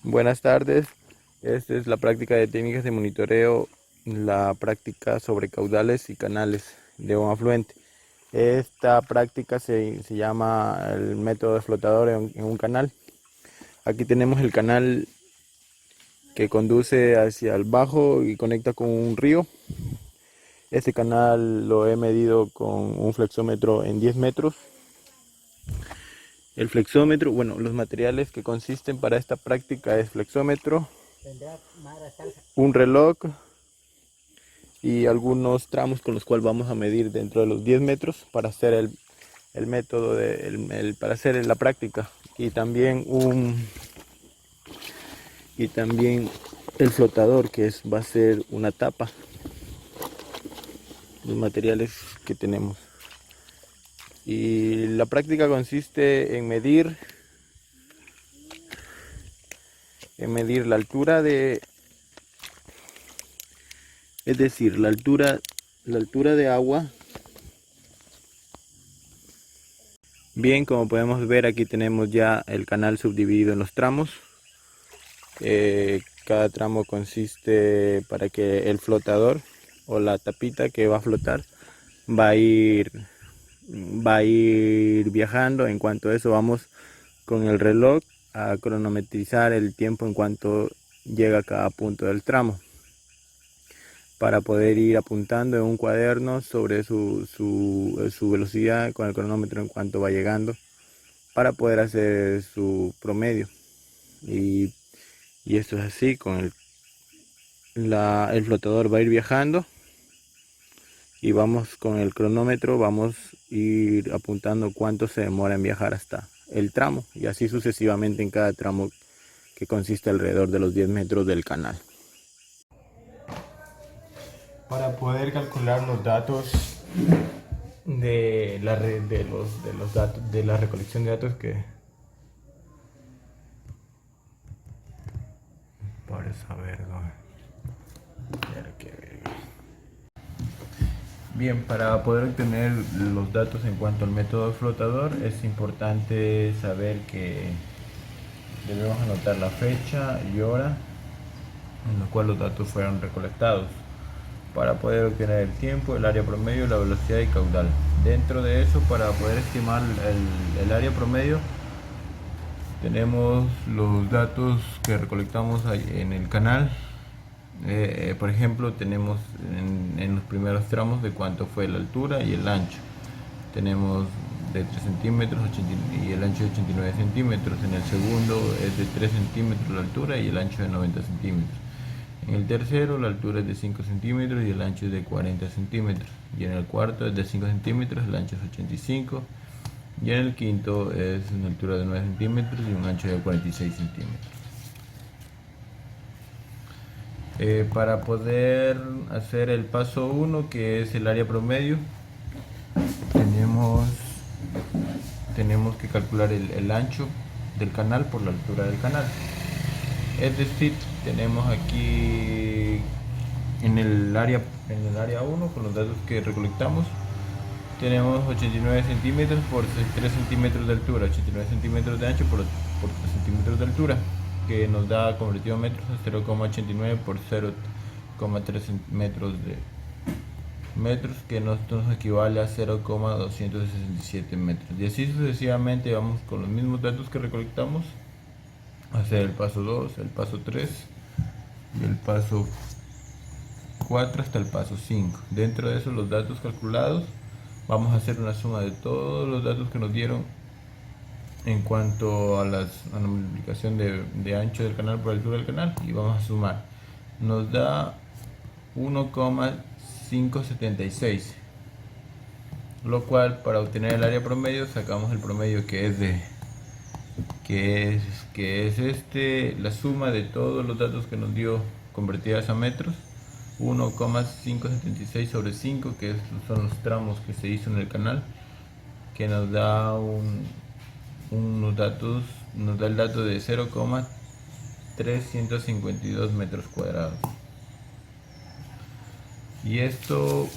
Buenas tardes, esta es la práctica de técnicas de monitoreo, la práctica sobre caudales y canales de un afluente. Esta práctica se llama el método de flotador en un canal. Aquí tenemos el canal que conduce hacia el bajo y conecta con un río. Este canal lo he medido con un flexómetro en 10 metros. El flexómetro, bueno, los materiales que consisten para esta práctica es flexómetro, un reloj y algunos tramos con los cuales vamos a medir dentro de los 10 metros para hacer el método para hacer la práctica, y también el flotador, va a ser una tapa. Los materiales que tenemos, y la práctica consiste en medir la altura es decir, la altura de agua. Bien, como podemos ver, aquí tenemos ya el canal subdividido en los tramos. Cada tramo consiste para que el flotador o la tapita que va a flotar va a ir viajando. En cuanto a eso, vamos con el reloj a cronometrizar el tiempo en cuanto llega a cada punto del tramo, para poder ir apuntando en un cuaderno sobre su velocidad con el cronómetro en cuanto va llegando, para poder hacer su promedio. Y esto es así, con el flotador va a ir viajando y vamos con el cronómetro, vamos a ir apuntando cuánto se demora en viajar hasta el tramo, y así sucesivamente en cada tramo, que consiste alrededor de los 10 metros del canal. Para poder calcular los datos de la red, de los datos de la recolección de datos para saber, ¿no? Bien, para poder obtener los datos en cuanto al método flotador, es importante saber que debemos anotar la fecha y hora en la cual los datos fueron recolectados, para poder obtener el tiempo, el área promedio, la velocidad y caudal. Dentro de eso, para poder estimar el área promedio, tenemos los datos que recolectamos en el canal. Por ejemplo, tenemos en los primeros tramos de cuánto fue la altura y el ancho. Tenemos de 3 centímetros y el ancho de 89 centímetros. En el segundo es de 3 centímetros la altura y el ancho de 90 centímetros. En el tercero la altura es de 5 centímetros y el ancho es de 40 centímetros. Y en el cuarto es de 5 centímetros, el ancho es 85. Y en el quinto es una altura de 9 centímetros y un ancho de 46 centímetros. Para poder hacer el paso 1, que es el área promedio, tenemos que calcular el ancho del canal por la altura del canal. Es decir, tenemos aquí en el área 1, con los datos que recolectamos, tenemos 89 centímetros por 3 centímetros de altura, 89 centímetros de ancho por 3 centímetros de altura, que nos da convertido a metros a 0,89 por 0,3 metros de metros, que nos equivale a 0,267 metros. Y así sucesivamente vamos con los mismos datos que recolectamos a hacer el paso 2, el paso 3 y el paso 4 hasta el paso 5. Dentro de eso, los datos calculados, vamos a hacer una suma de todos los datos que nos dieron en cuanto a la multiplicación de ancho del canal por altura del canal, y vamos a sumar. Nos da 1,576, lo cual, para obtener el área promedio, sacamos el promedio, que es la suma de todos los datos que nos dio convertidas a metros. 1,576 sobre 5, que son los tramos que se hizo en el canal, que nos da el dato de 0,352 metros cuadrados. Y esto,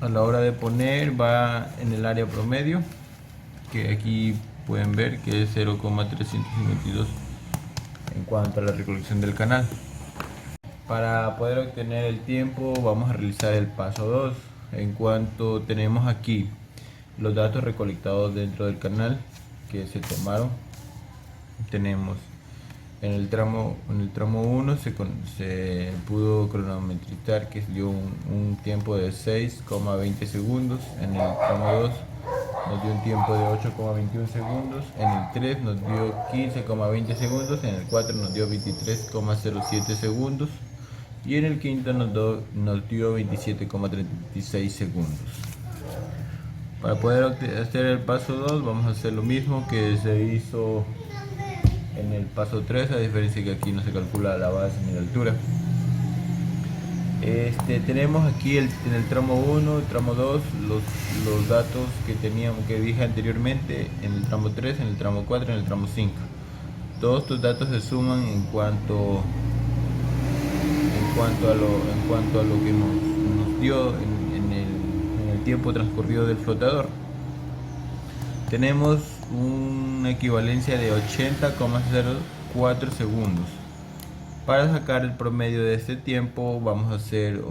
a la hora de poner, va en el área promedio, que aquí pueden ver que es 0,352 en cuanto a la recolección del canal. Para poder obtener el tiempo vamos a realizar el paso 2. En cuanto tenemos aquí los datos recolectados dentro del canal que se tomaron, tenemos en el tramo 1 se pudo cronometrizar que dio un tiempo de 6,20 segundos. En el tramo 2 nos dio un tiempo de 8,21 segundos. En el 3 nos dio 15,20 segundos. En el 4 nos dio 23,07 segundos. Y en el quinto nos dio 27,36 segundos. Para poder hacer el paso 2 vamos a hacer lo mismo que se hizo en el paso 3, a diferencia que aquí no se calcula la base ni la altura. Tenemos aquí en el tramo 1, el tramo 2, los datos que dije anteriormente, en el tramo 3, en el tramo 4, en el tramo 5. Todos estos datos se suman en cuanto a lo que nos dio en el tiempo transcurrido del flotador. Tenemos una equivalencia de 80,04 segundos. Para sacar el promedio de este tiempo vamos a hacer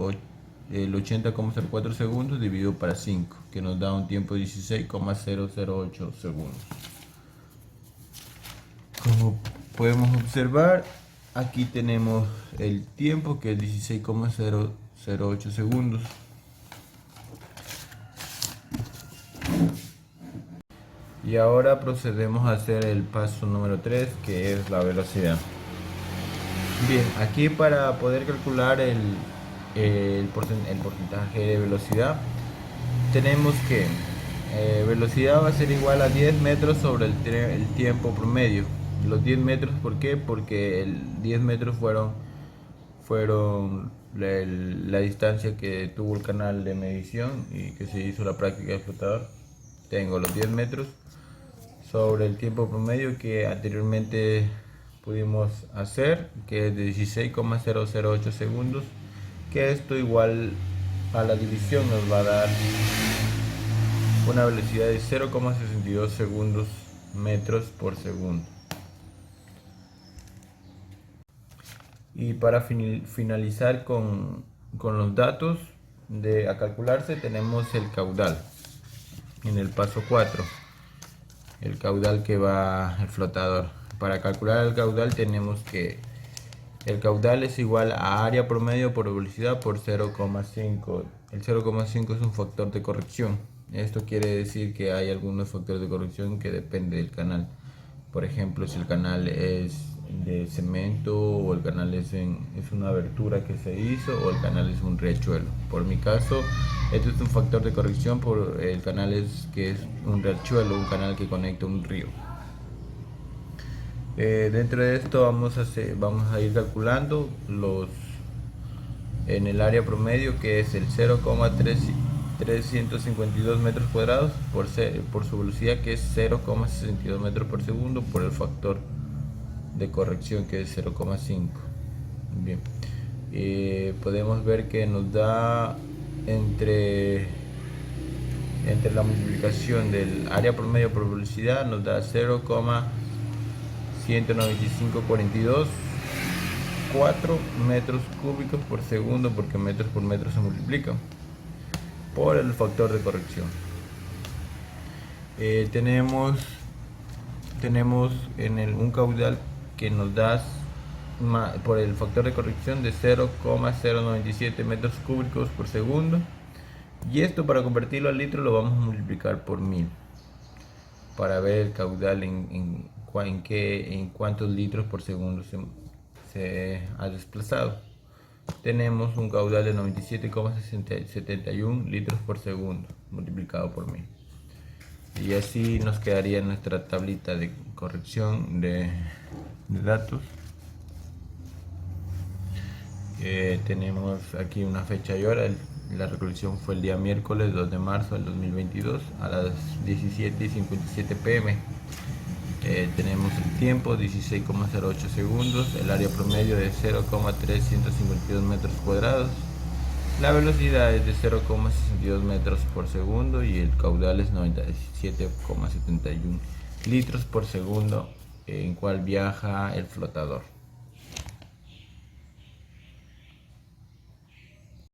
el 80,04 segundos dividido para 5, que nos da un tiempo de 16,008 segundos. Como podemos observar, aquí tenemos el tiempo, que es 16,008 segundos. Y ahora procedemos a hacer el paso número 3, que es la velocidad. Bien, aquí para poder calcular el porcentaje de velocidad, tenemos que velocidad va a ser igual a 10 metros sobre el tiempo promedio. Los 10 metros, ¿por qué? Porque 10 metros fueron la distancia que tuvo el canal de medición y que se hizo la práctica del flotador. Tengo los 10 metros sobre el tiempo promedio que anteriormente pudimos hacer, que es de 16,008 segundos, que esto igual a la división nos va a dar una velocidad de 0,62 segundos metros por segundo. Y para finalizar con los datos a calcularse, tenemos el caudal en el paso 4, el caudal que va el flotador. Para calcular el caudal tenemos que el caudal es igual a área promedio por velocidad por 0,5. El 0,5 es un factor de corrección. Esto quiere decir que hay algunos factores de corrección que dependen del canal. Por ejemplo, si el canal es de cemento, o el canal es una abertura que se hizo, o el canal es un riachuelo. Por mi caso, esto es un factor de corrección por el canal que es un riachuelo, un canal que conecta un río. Dentro de esto vamos a ir calculando en el área promedio, que es el 0,352 metros cuadrados por su velocidad, que es 0,62 metros por segundo, por el factor de corrección, que es 0,5. Bien, podemos ver que nos da entre la multiplicación del área promedio por velocidad, nos da 0,19542 4 metros cúbicos por segundo, porque metros por metro se multiplican por el factor de corrección. Tenemos un caudal que nos da por el factor de corrección de 0,097 metros cúbicos por segundo, y esto, para convertirlo a litro, lo vamos a multiplicar por 1000 para ver el caudal en cuántos litros por segundo se ha desplazado. Tenemos un caudal de 97,71 litros por segundo multiplicado por 1000, y así nos quedaría nuestra tablita de corrección de datos. Tenemos aquí una fecha y hora. La recolección fue el día miércoles 2 de marzo del 2022 a las 17:57 pm. Tenemos el tiempo 16,08 segundos, el área promedio de 0,352 metros cuadrados, la velocidad es de 0,62 metros por segundo y el caudal es 97,71 litros por segundo, en cual viaja el flotador.